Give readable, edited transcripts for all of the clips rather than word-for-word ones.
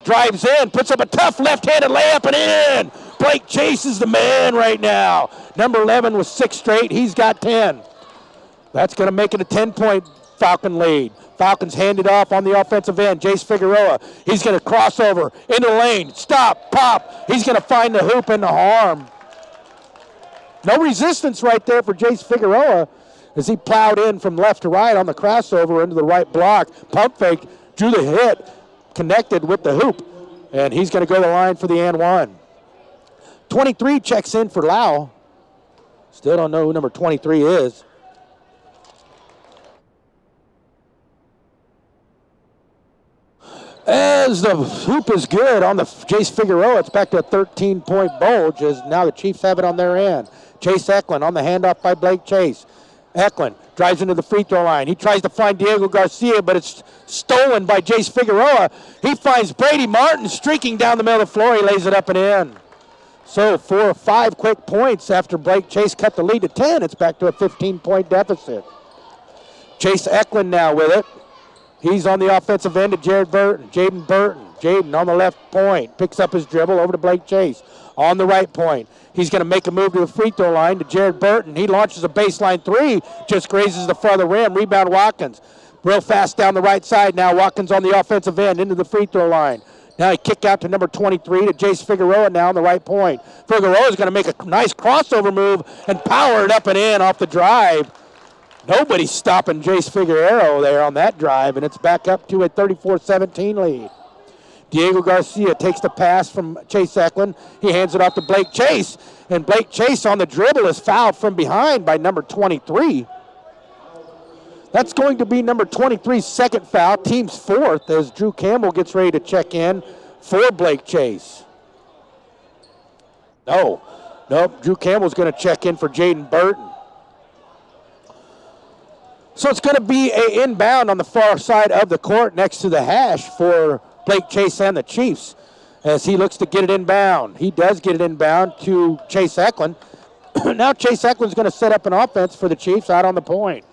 drives in, puts up a tough left-handed layup and in. Blake Chase is the man right now. Number 11 with 6 straight. He's got 10. That's going to make it a 10-point Falcon lead. Falcons hand it off on the offensive end. Jace Figueroa, he's going to cross over into the lane. Stop, pop. He's going to find the hoop and the arm. No resistance right there for Jace Figueroa as he plowed in from left to right on the crossover into the right block. Pump fake, drew the hit, connected with the hoop, and he's going to go to the line for the and one. 23 checks in for Lau. Still don't know who number 23 is. As the hoop is good on the Jace Figueroa, it's back to a 13-point bulge as now the Chiefs have it on their end. Chase Eklund on the handoff by Blake Chase. Eklund drives into the free throw line. He tries to find Diego Garcia, but it's stolen by Jace Figueroa. He finds Brady Martin streaking down the middle of the floor. He lays it up and in. So 4 or 5 quick points after Blake Chase cut the lead to 10. It's back to a 15-point deficit. Chase Eklund now with it. He's on the offensive end to Jaden Burton. Jaden on the left point. Picks up his dribble over to Blake Chase. On the right point. He's going to make a move to the free throw line to Jared Burton. He launches a baseline 3. Just grazes the front of the rim. Rebound Watkins. Real fast down the right side now. Watkins on the offensive end into the free throw line. Now he kicked out to number 23 to Jace Figueroa now on the right point. Figueroa is going to make a nice crossover move and power it up and in off the drive. Nobody's stopping Jace Figueroa there on that drive, and it's back up to a 34-17 lead. Diego Garcia takes the pass from Chase Eklund. He hands it off to Blake Chase, and Blake Chase on the dribble is fouled from behind by number 23. That's going to be number 23's second foul, team's fourth, as Drew Campbell gets ready to check in for Blake Chase. Nope, Drew Campbell's going to check in for Jaden Burton. So it's going to be an inbound on the far side of the court next to the hash for Blake Chase and the Chiefs as he looks to get it inbound. He does get it inbound to Chase Eklund. Now Chase Eklund's going to set up an offense for the Chiefs out on the point.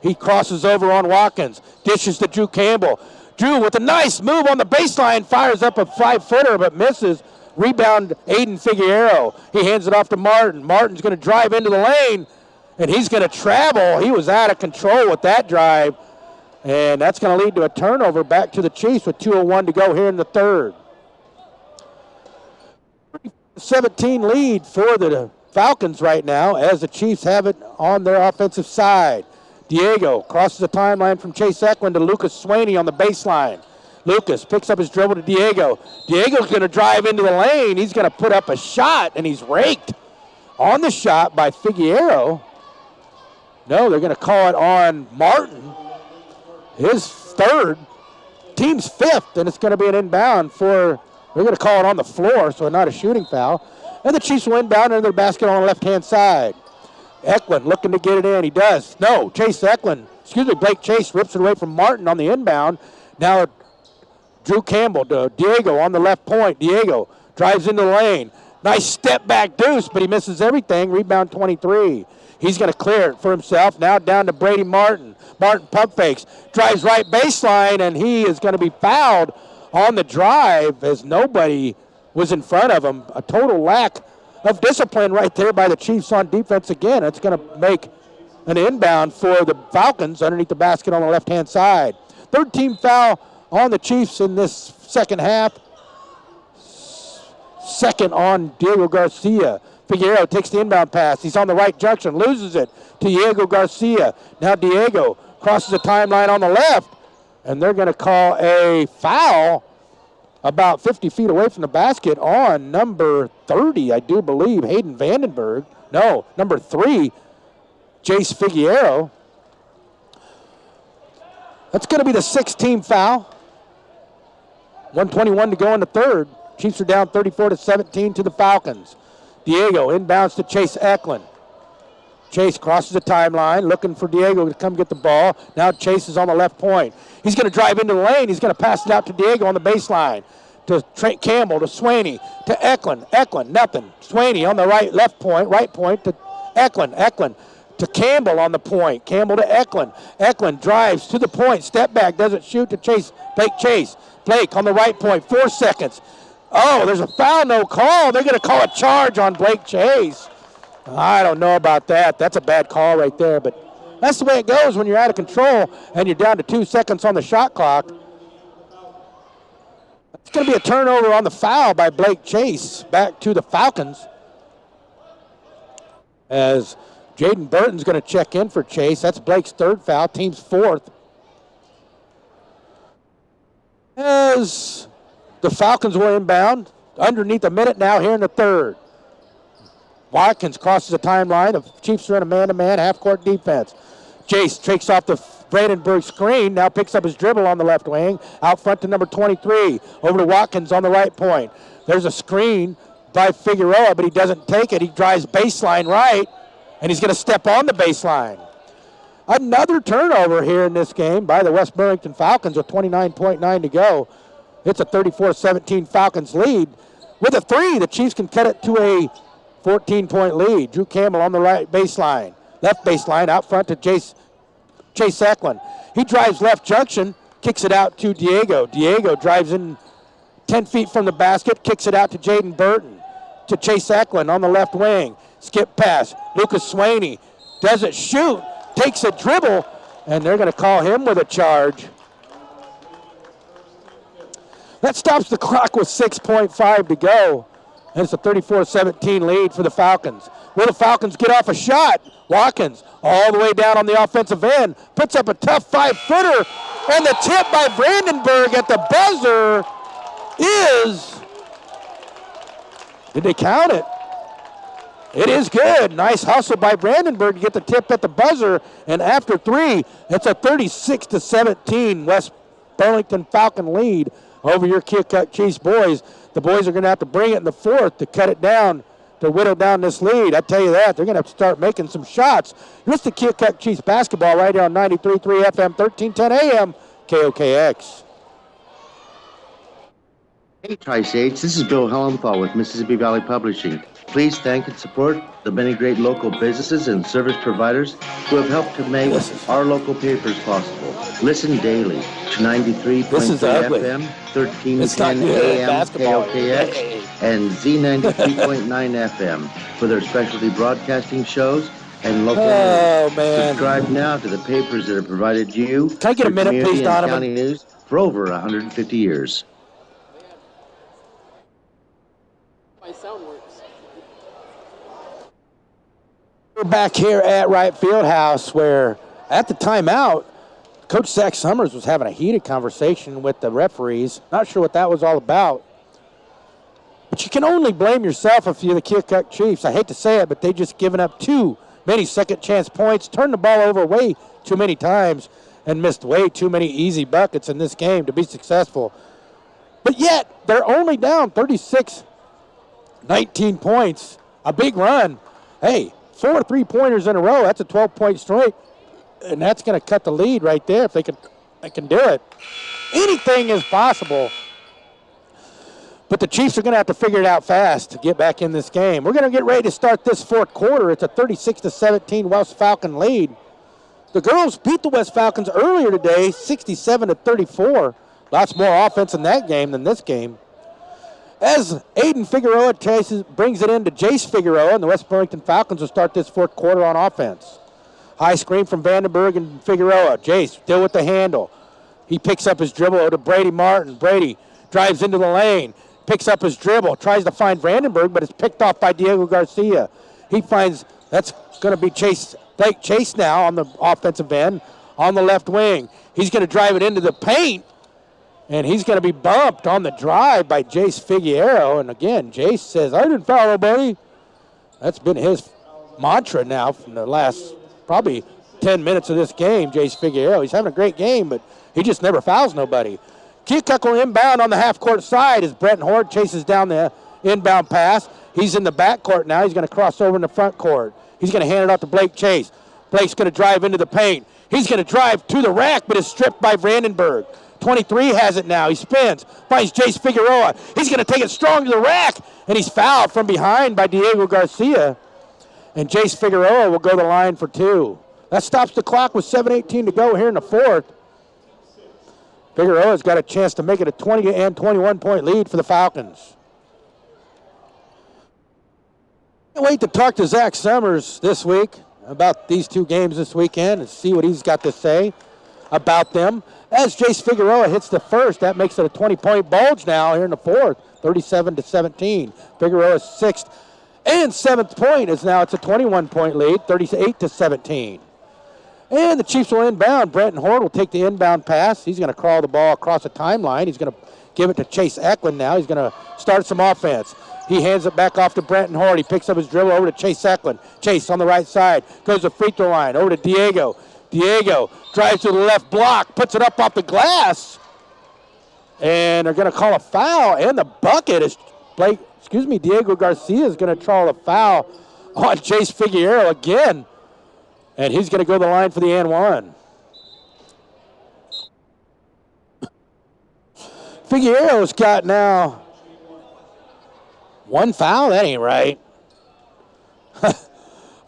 He crosses over on Watkins, dishes to Drew Campbell. Drew with a nice move on the baseline, fires up a 5-footer but misses. Rebound Aiden Figueroa. He hands it off to Martin. Martin's going to drive into the lane. And he's going to travel. He was out of control with that drive. And that's going to lead to a turnover back to the Chiefs with 2:01 to go here in the third. 17 lead for the Falcons right now as the Chiefs have it on their offensive side. Diego crosses the timeline from Chase Eklund to Lucas Swaney on the baseline. Lucas picks up his dribble to Diego. Diego's going to drive into the lane. He's going to put up a shot, and he's raked on the shot by Figueroa. No, they're going to call it on Martin. His third, team's fifth, and it's going to be an inbound they're going to call it on the floor, so not a shooting foul. And the Chiefs will inbound into their basket on the left-hand side. Eklund looking to get it in. He does. No, Blake Chase rips it away from Martin on the inbound. Now Drew Campbell to Diego on the left point. Diego drives into the lane. Nice step back deuce, but he misses everything. Rebound 23. He's going to clear it for himself. Now down to Brady Martin. Martin pump fakes. Drives right baseline, and he is going to be fouled on the drive as nobody was in front of him. A total lack of discipline right there by the Chiefs on defense again. It's going to make an inbound for the Falcons underneath the basket on the left-hand side. Third team foul on the Chiefs in this second half. Second on Diego Garcia. Figueroa takes the inbound pass. He's on the right junction, loses it to Diego Garcia. Now Diego crosses the timeline on the left, and they're going to call a foul about 50 feet away from the basket on number 30, I do believe, Hayden Vandenberg. No, number 3, Jace Figueroa. That's going to be the 6th team foul. 1:21 to go in the third. Chiefs are down 34-17 to the Falcons. Diego inbounds to Chase Eklund. Chase crosses the timeline, looking for Diego to come get the ball. Now Chase is on the left point. He's going to drive into the lane. He's going to pass it out to Diego on the baseline. To Trent Campbell, to Swaney, to Eklund. Eklund, nothing. Swaney on the right point to Eklund. Eklund to Campbell on the point. Campbell to Eklund. Eklund drives to the point. Step back, doesn't shoot to Chase. Blake Chase. Blake on the right point, 4 seconds. Oh, there's a foul, no call. They're going to call a charge on Blake Chase. I don't know about that. That's a bad call right there, but that's the way it goes when you're out of control and you're down to 2 seconds on the shot clock. It's going to be a turnover on the foul by Blake Chase back to the Falcons. As Jaden Burton's going to check in for Chase. That's Blake's 3rd foul, team's 4th. As the Falcons will inbound, underneath a minute now here in the 3rd. Watkins crosses the timeline. The Chiefs are in a man-to-man half-court defense. Chase takes off the Brandenburg screen, now picks up his dribble on the left wing, out front to number 23, over to Watkins on the right point. There's a screen by Figueroa, but he doesn't take it. He drives baseline right, and he's going to step on the baseline. Another turnover here in this game by the West Burlington Falcons with 29.9 to go. It's a 34-17 Falcons lead. With a 3, the Chiefs can cut it to a 14-point lead. Drew Campbell on the right baseline. Left baseline out front to Chase Eklund. He drives left junction, kicks it out to Diego. Diego drives in 10 feet from the basket, kicks it out to Jaden Burton. To Chase Eklund on the left wing. Skip pass. Lucas Swaney doesn't shoot, takes a dribble, and they're going to call him with a charge. That stops the clock with 6.5 to go. And it's a 34-17 lead for the Falcons. Will the Falcons get off a shot? Watkins all the way down on the offensive end. Puts up a tough 5-footer. And the tip by Brandenburg at the buzzer is... Did they count it? It is good. Nice hustle by Brandenburg to get the tip at the buzzer. And after 3, it's a 36-17 West Burlington Falcon lead over your Keokuk Chiefs boys. The boys are going to have to bring it in the 4th to cut it down, to whittle down this lead. I tell you that, they're going to have to start making some shots. This is the Keokuk Chiefs basketball right here on 93.3 FM, 1310 AM, KOKX. Hey Tri-States, this is Bill Hellenthal with Mississippi Valley Publishing. Please thank and support the many great local businesses and service providers who have helped to make our local papers possible. Listen daily to 93.3 FM, 1310 AM, KOKX, and Z93.9 FM for their specialty broadcasting shows and local news. Subscribe now to the papers that have provided you Can I get a minute, please, Donovan? county news for over 150 years. My sound works. We're back here at Wright Fieldhouse where at the timeout, Coach Zach Summers was having a heated conversation with the referees. Not sure what that was all about. But you can only blame yourself if you're the Keokuk Chiefs. I hate to say it, but they just given up too many second chance points, turned the ball over way too many times, and missed way too many easy buckets in this game to be successful. But yet, they're only down 36-19 points. A big run. Hey, 4 3-pointers in a row. That's a 12-point streak. And that's going to cut the lead right there if they can do it. Anything is possible. But the Chiefs are going to have to figure it out fast to get back in this game. We're going to get ready to start this 4th quarter. It's a 36-17 West Falcon lead. The girls beat the West Falcons earlier today, 67-34. Lots more offense in that game than this game. As Aiden Figueroa brings it in to Jace Figueroa, and the West Burlington Falcons will start this 4th quarter on offense. High screen from Vandenberg and Figueroa. Jace still with the handle. He picks up his dribble to Brady Martin. Brady drives into the lane, picks up his dribble, tries to find Vandenberg, but it's picked off by Diego Garcia. He finds that's going to be Blake Chase now on the offensive end on the left wing. He's going to drive it into the paint. And he's going to be bumped on the drive by Jace Figueroa. And again, Jace says, I didn't foul nobody. That's been his mantra now from the last probably 10 minutes of this game, Jace Figueroa. He's having a great game, but he just never fouls nobody. Keokuk will inbound on the half-court side as Brent Horde chases down the inbound pass. He's in the backcourt now. He's going to cross over in the front court. He's going to hand it off to Blake Chase. Blake's going to drive into the paint. He's going to drive to the rack, but is stripped by Brandenburg. 23 has it now. He spins, finds Jace Figueroa. He's going to take it strong to the rack, and he's fouled from behind by Diego Garcia. And Jace Figueroa will go to the line for 2. That stops the clock with 7:18 to go here in the 4th. Figueroa's got a chance to make it a 20 and 21-point lead for the Falcons. Can't wait to talk to Zach Summers this week about these two games this weekend and see what he's got to say about them. As Jace Figueroa hits the first, that makes it a 20-point bulge now here in the fourth, 37-17. Figueroa's sixth and seventh point is now it's a 21-point lead, 38-17. And the Chiefs will inbound. Brenton Horde will take the inbound pass. He's going to crawl the ball across the timeline. He's going to give it to Chase Eklund now. He's going to start some offense. He hands it back off to Brenton Horde. He picks up his dribble over to Chase Eklund. Chase on the right side. Goes to free throw line. Over to Diego. Diego drives to the left block. Puts it up off the glass. And they're going to call a foul. And the bucket is Diego Garcia is going to call a foul on Chase Figueroa again. And he's going to go to the line for the and one. Figueroa's got now one foul. That ain't right.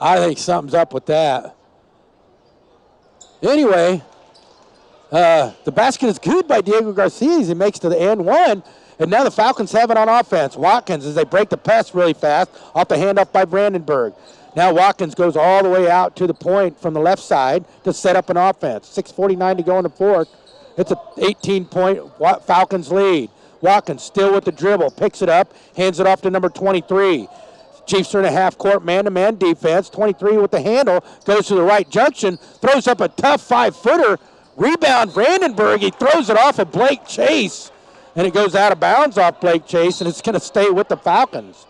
I think something's up with that. Anyway, the basket is good by Diego Garcia as he makes to the and one. And now the Falcons have it on offense. Watkins, as they break the press really fast, off the handoff by Brandenburg. Now Watkins goes all the way out to the point from the left side to set up an offense. 6:49 to go in the fourth. It's an 18-point Falcons lead. Watkins still with the dribble, picks it up, hands it off to number 23. Chiefs are in a half-court man-to-man defense. 23 with the handle, goes to the right junction, throws up a tough 5-footer. Rebound Brandenburg. He throws it off of Blake Chase, and it goes out of bounds off Blake Chase, and it's going to stay with the Falcons.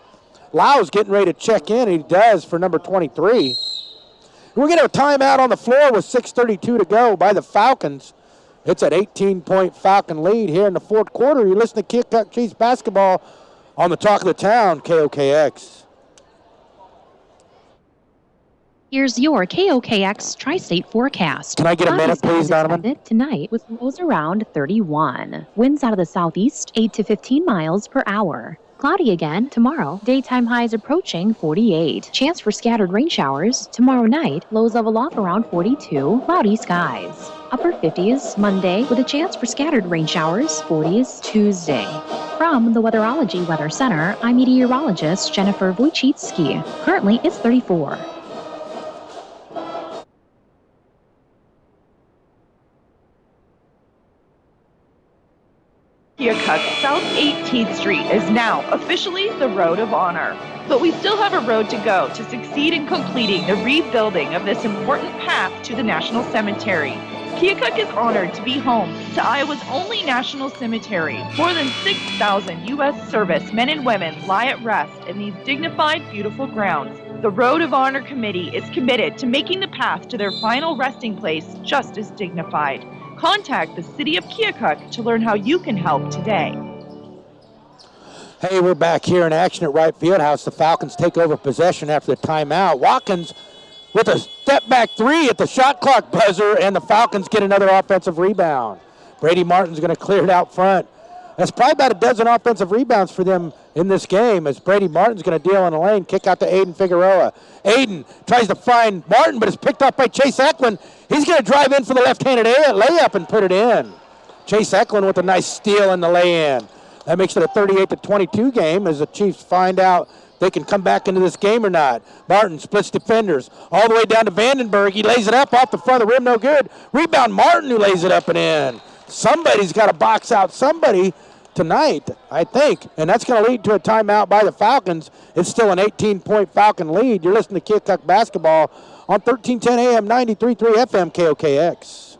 Lau's getting ready to check in, and he does for number 23. We're going to have a timeout on the floor with 6:32 to go by the Falcons. It's an 18-point Falcon lead here in the fourth quarter. You listen to Keokuk Chiefs basketball on the talk of the town, KOKX. Here's your KOKX Tri-State forecast. Can I get a minute, please, Donovan? Tonight with lows around 31. Winds out of the southeast, 8 to 15 miles per hour. Cloudy again tomorrow. Daytime highs approaching 48. Chance for scattered rain showers. Tomorrow night, lows level off around 42. Cloudy skies. Upper 50s Monday with a chance for scattered rain showers. 40s Tuesday. From the Weatherology Weather Center, I'm meteorologist Jennifer Wojcicki. Currently, it's 34. Keokuk South 18th Street is now officially the Road of Honor. But we still have a road to go to succeed in completing the rebuilding of this important path to the National Cemetery. Keokuk is honored to be home to Iowa's only national cemetery. More than 6,000 U.S. service men and women lie at rest in these dignified, beautiful grounds. The Road of Honor Committee is committed to making the path to their final resting place just as dignified. Contact the City of Keokuk to learn how you can help today. Hey, we're back here in action at Wright Fieldhouse. The Falcons take over possession after the timeout. Watkins with a step-back three at the shot clock buzzer, and the Falcons get another offensive rebound. Brady Martin's going to clear it out front. That's probably about a dozen offensive rebounds for them in this game as Brady Martin's going to deal in the lane, kick out to Aiden Figueroa. Aiden tries to find Martin, but it's picked up by Chase Eklund. He's going to drive in for the left-handed layup and put it in. Chase Eklund with a nice steal in the lay-in. That makes it a 38-22 game as the Chiefs find out they can come back into this game or not. Martin splits defenders all the way down to Vandenberg. He lays it up off the front of the rim, no good. Rebound Martin who lays it up and in. Somebody's got to box out somebody tonight, I think, and that's going to lead to a timeout by the Falcons. It's still an 18-point Falcon lead. You're listening to Keokuk basketball on 1310 AM, 93.3 FM, KOKX.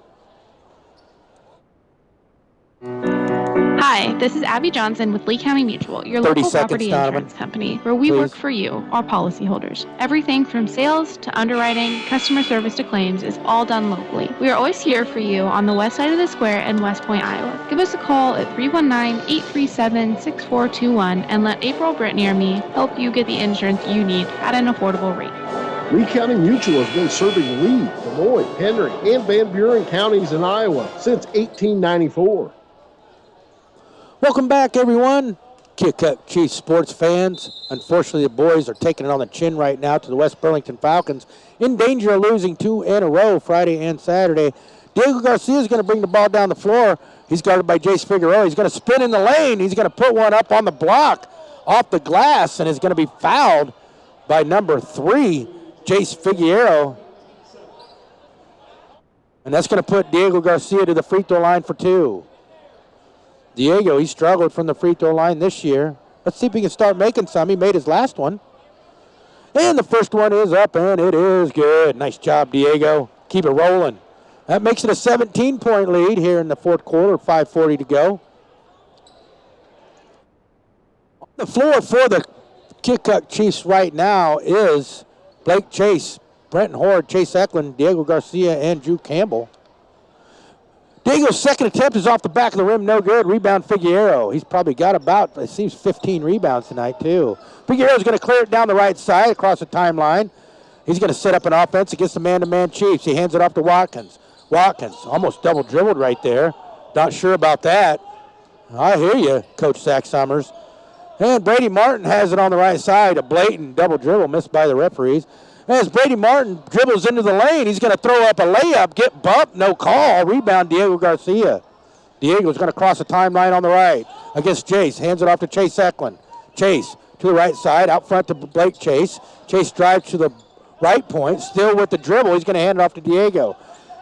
Hi, this is Abby Johnson with Lee County Mutual, your 30 local seconds, property Donovan. insurance company, where we Please. work for you, our policyholders. Everything from sales to underwriting, customer service to claims is all done locally. We are always here for you on the west side of the square in West Point, Iowa. Give us a call at 319-837-6421 and let April, Brittany, or me help you get the insurance you need at an affordable rate. Lee County Mutual has been serving Lee, Des Moines, Henry, and Van Buren counties in Iowa since 1894. Welcome back, everyone. Keokuk Chiefs sports fans. Unfortunately, the boys are taking it on the chin right now to the West Burlington Falcons. In danger of losing two in a row Friday and Saturday. Diego Garcia is going to bring the ball down the floor. He's guarded by Jace Figueroa. He's going to spin in the lane. He's going to put one up on the block off the glass and is going to be fouled by number 3, Jace Figueroa. And that's going to put Diego Garcia to the free throw line for 2. Diego, he struggled from the free throw line this year. Let's see if he can start making some. He made his last one. And the first one is up, and it is good. Nice job, Diego. Keep it rolling. That makes it a 17-point lead here in the fourth quarter, 5:40 to go. On the floor for the Keokuk Chiefs right now is Blake Chase, Brenton Horde, Chase Eklund, Diego Garcia, and Drew Campbell. Diego's second attempt is off the back of the rim, no good. Rebound, Figueroa. He's probably got about, it seems, 15 rebounds tonight, too. Figueroa's going to clear it down the right side across the timeline. He's going to set up an offense against the man-to-man Chiefs. He hands it off to Watkins. Watkins almost double-dribbled right there. Not sure about that. I hear you, Coach Zach Summers. And Brady Martin has it on the right side. A blatant double dribble missed by the referees. As Brady Martin dribbles into the lane, he's going to throw up a layup, get bumped, no call. Rebound, Diego Garcia. Diego's going to cross the timeline on the right against Chase. Hands it off to Chase Eklund. Chase to the right side, out front to Blake Chase. Chase drives to the right point, still with the dribble. He's going to hand it off to Diego.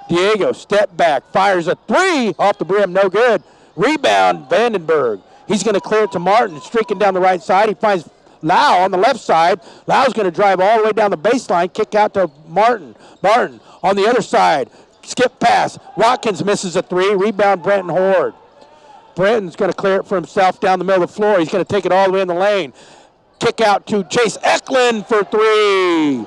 Diego, step back, fires a 3 off the brim, no good. Rebound, Vandenberg. He's going to clear it to Martin, streaking down the right side. He finds Lau on the left side. Lau's going to drive all the way down the baseline, kick out to Martin. Martin on the other side, skip pass. Watkins misses a 3. Rebound, Brenton Horde. Brenton's going to clear it for himself down the middle of the floor. He's going to take it all the way in the lane. Kick out to Chase Eklund for 3.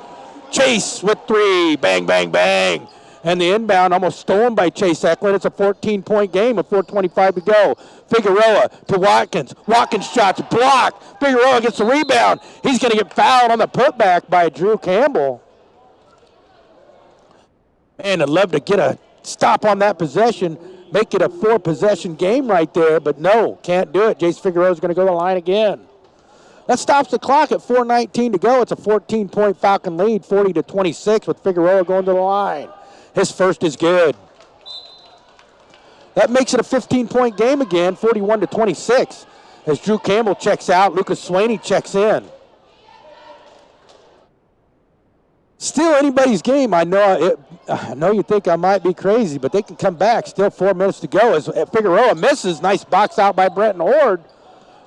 Chase with 3. Bang, bang, bang. And the inbound almost stolen by Chase Eklund. It's a 14-point game with 4:25 to go. Figueroa to Watkins. Watkins shots blocked. Figueroa gets the rebound. He's going to get fouled on the putback by Drew Campbell. And I'd love to get a stop on that possession, make it a 4-possession game right there, but no, can't do it. Jace Figueroa's going to go to the line again. That stops the clock at 4:19 to go. It's a 14-point Falcon lead, 40-26, with Figueroa going to the line. His first is good. That makes it a 15-point game again, 41-26. As Drew Campbell checks out, Lucas Swaney checks in. Still anybody's game. I know you think I might be crazy, but they can come back. Still 4 minutes to go as Figueroa misses. Nice box out by Brenton Horde.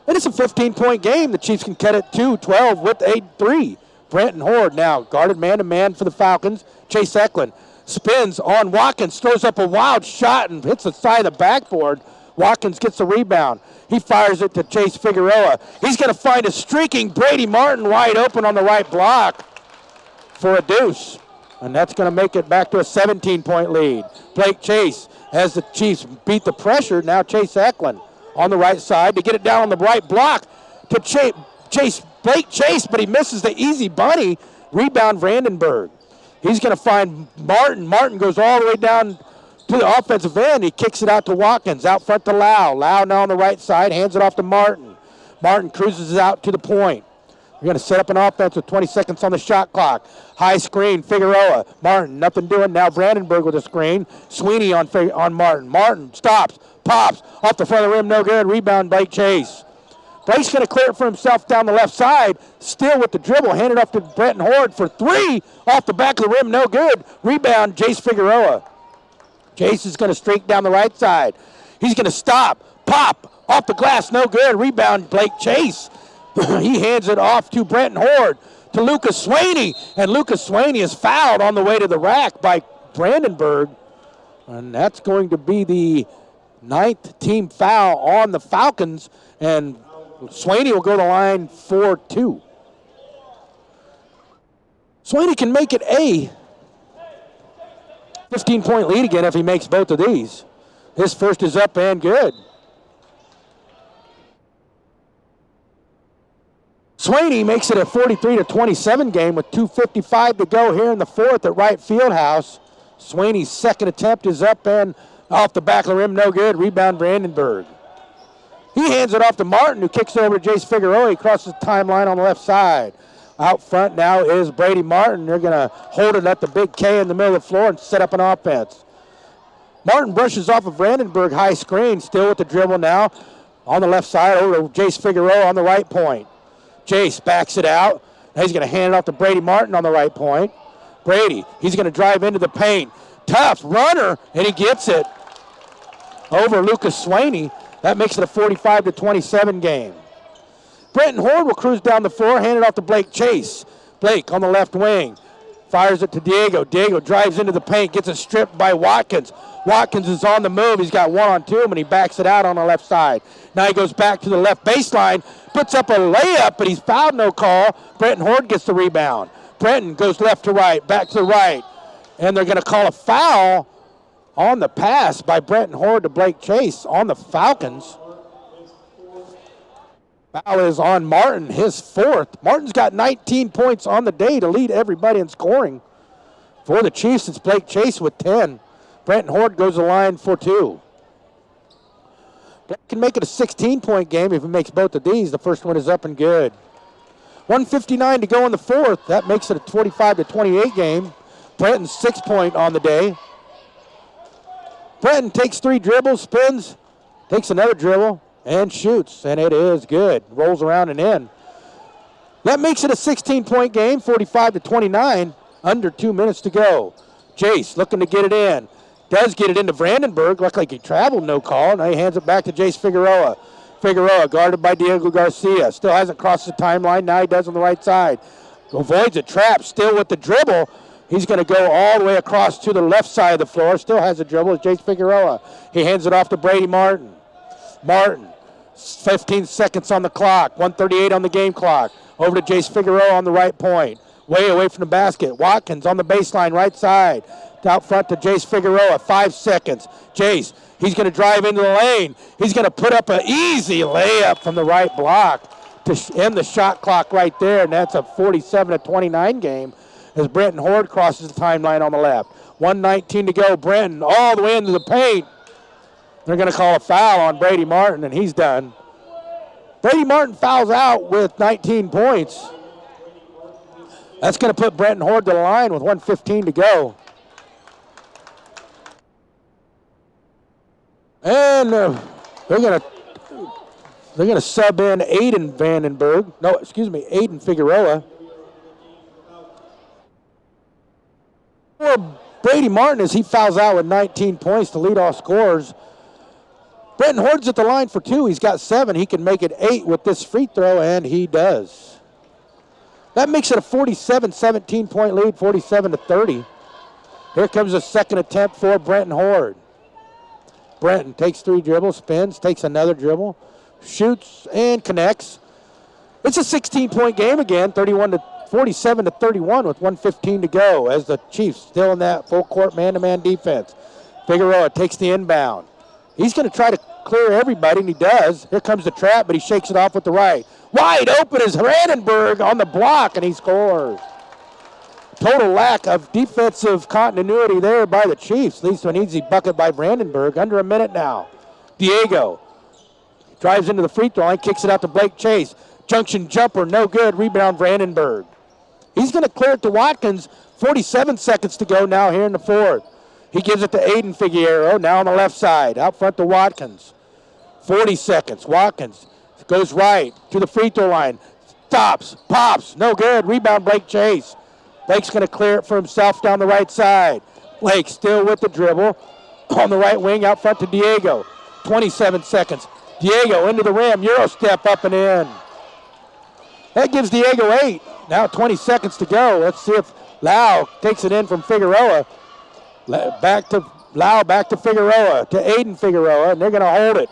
And it's a 15-point game. The Chiefs can cut it to 12 with a 3. Brenton Horde now guarded man-to-man for the Falcons. Chase Eklund spins on Watkins, throws up a wild shot and hits the side of the backboard. Watkins gets the rebound. He fires it to Chase Figueroa. He's going to find a streaking Brady Martin wide open on the right block for a deuce. And that's going to make it back to a 17-point lead. Blake Chase, as the Chiefs beat the pressure, now Chase Eklund on the right side to get it down on the right block to Blake Chase, but he misses the easy bunny. Rebound, Vandenberg. He's going to find Martin. Martin goes all the way down to the offensive end. He kicks it out to Watkins, out front to Lau. Lau now on the right side, hands it off to Martin. Martin cruises it out to the point. We're going to set up an offense with 20 seconds on the shot clock. High screen, Figueroa. Martin, nothing doing. Now Brandenburg with a screen. Sweeney on Martin. Martin stops, pops, off the front of the rim, no good. Rebound, Blake Chase. Blake's going to clear it for himself down the left side. Still with the dribble. Hand it off to Brenton Horde for 3. Off the back of the rim. No good. Rebound, Jace Figueroa. Jace is going to streak down the right side. He's going to stop. Pop. Off the glass. No good. Rebound, Blake Chase. He hands it off to Brenton Horde. To Lucas Swaney. And Lucas Swaney is fouled on the way to the rack by Brandenburg. And that's going to be the 9th team foul on the Falcons. And Swaney will go to the line for 2. Swaney can make it a 15-point lead again if he makes both of these. His first is up and good. Swaney makes it a 43-27 game with 2:55 to go here in the fourth at right field house. Swaney's second attempt is up and off the back of the rim, no good. Rebound, Brandenburg. He hands it off to Martin, who kicks it over to Jace Figueroa. He crosses the timeline on the left side. Out front now is Brady Martin. They're going to hold it at the big K in the middle of the floor and set up an offense. Martin brushes off of Brandenburg high screen, still with the dribble now. On the left side, over to Jace Figueroa on the right point. Jace backs it out. Now he's going to hand it off to Brady Martin on the right point. Brady, he's going to drive into the paint. Tough runner, and he gets it over Lucas Swaney. That makes it a 45-27 game. Brenton Horde will cruise down the floor, hand it off to Blake Chase. Blake on the left wing. Fires it to Diego. Diego drives into the paint, gets it stripped by Watkins. Watkins is on the move. He's got 1-on-2 him, and he backs it out on the left side. Now he goes back to the left baseline, puts up a layup, but he's fouled, no call. Brenton Horde gets the rebound. Brenton goes left to right, back to right, and they're going to call a foul on the pass by Brenton Horde to Blake Chase on the Falcons. Foul is on Martin, his fourth. Martin's got 19 points on the day to lead everybody in scoring. For the Chiefs, it's Blake Chase with 10. Brenton Horde goes to the line for 2. Blake can make it a 16-point game if he makes both of these. The first one is up and good. 1:59 to go in the fourth. That makes it a 25-28 game. Brenton's 6-point on the day. Brenton takes 3 dribbles, spins, takes another dribble, and shoots, and it is good. Rolls around and in. That makes it a 16-point game, 45-29, under 2 minutes to go. Jace looking to get it in. Does get it into Brandenburg. Looked like he traveled, no call. Now he hands it back to Jace Figueroa. Figueroa guarded by Diego Garcia. Still hasn't crossed the timeline. Now he does on the right side. Avoids a trap, still with the dribble. He's going to go all the way across to the left side of the floor. Still has a dribble. It's Jace Figueroa. He hands it off to Brady Martin. Martin, 15 seconds on the clock. 1:38 on the game clock. Over to Jace Figueroa on the right point. Way away from the basket. Watkins on the baseline, right side. Out front to Jace Figueroa. 5 seconds. Jace, he's going to drive into the lane. He's going to put up an easy layup from the right block to end the shot clock right there, and that's a 47-29 game as Brenton Horde crosses the timeline on the left. 1:19 to go. Brenton all the way into the paint. They're going to call a foul on Brady Martin, and he's done. Brady Martin fouls out with 19 points. That's going to put Brenton Horde to the line with 1:15 to go. And they're going to sub in Aiden Vandenberg. No, excuse me, Aiden Figueroa. For Brady Martin as he fouls out with 19 points to lead all scorers. Brenton Horde's at the line for 2. He's got 7. He can make it 8 with this free throw, and he does. That makes it a 47-17 point lead, 47-30. Here comes a second attempt for Brenton Horde. Brenton takes 3 dribbles, spins, takes another dribble, shoots, and connects. It's a 16-point game again, 47-31 with 1:15 to go as the Chiefs still in that full court man-to-man defense. Figueroa takes the inbound. He's going to try to clear everybody, and he does. Here comes the trap, but he shakes it off with the right. Wide open is Brandenburg on the block, and he scores. Total lack of defensive continuity there by the Chiefs. Leads to an easy bucket by Brandenburg. Under a minute now. Diego drives into the free throw line, kicks it out to Blake Chase. Junction jumper, no good. Rebound Brandenburg. He's going to clear it to Watkins. 47 seconds to go now here in the fourth. He gives it to Aiden Figueroa, now on the left side. Out front to Watkins. 40 seconds. Watkins goes right to the free throw line. Stops, pops, no good. Rebound Blake Chase. Blake's going to clear it for himself down the right side. Blake still with the dribble on the right wing out front to Diego. 27 seconds. Diego into the rim. Euro step up and in. That gives Diego 8. Now 20 seconds to go. Let's see if Lau takes it in from Figueroa. Back to Lau, back to Figueroa, to Aiden Figueroa, and they're going to hold it.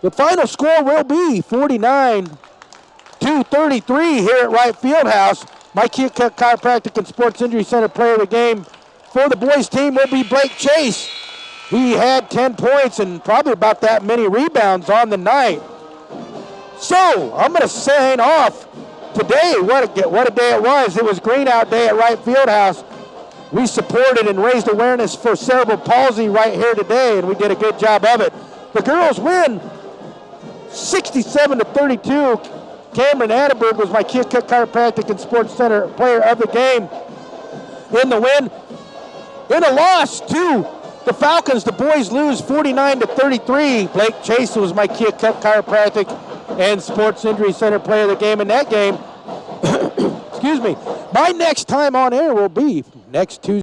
The final score will be 49-33 here at Wright Fieldhouse. My Keokuk Chiropractic and Sports Injury Center player of the game for the boys team will be Blake Chase. He had 10 points and probably about that many rebounds on the night. So I'm going to sign off today. What a day it was. It was Green Out Day at Wright Fieldhouse. We supported and raised awareness for cerebral palsy right here today, and we did a good job of it. The girls win 67-32. Cameron Atterberg was my Keokuk Chiropractic and Sports Center player of the game in the win. In a loss to The Falcons, the boys lose 49-33. Blake Chase was my Keokuk Chiropractic and Sports Injury Center player of the game in that game. Excuse me. My next time on air will be next Tuesday.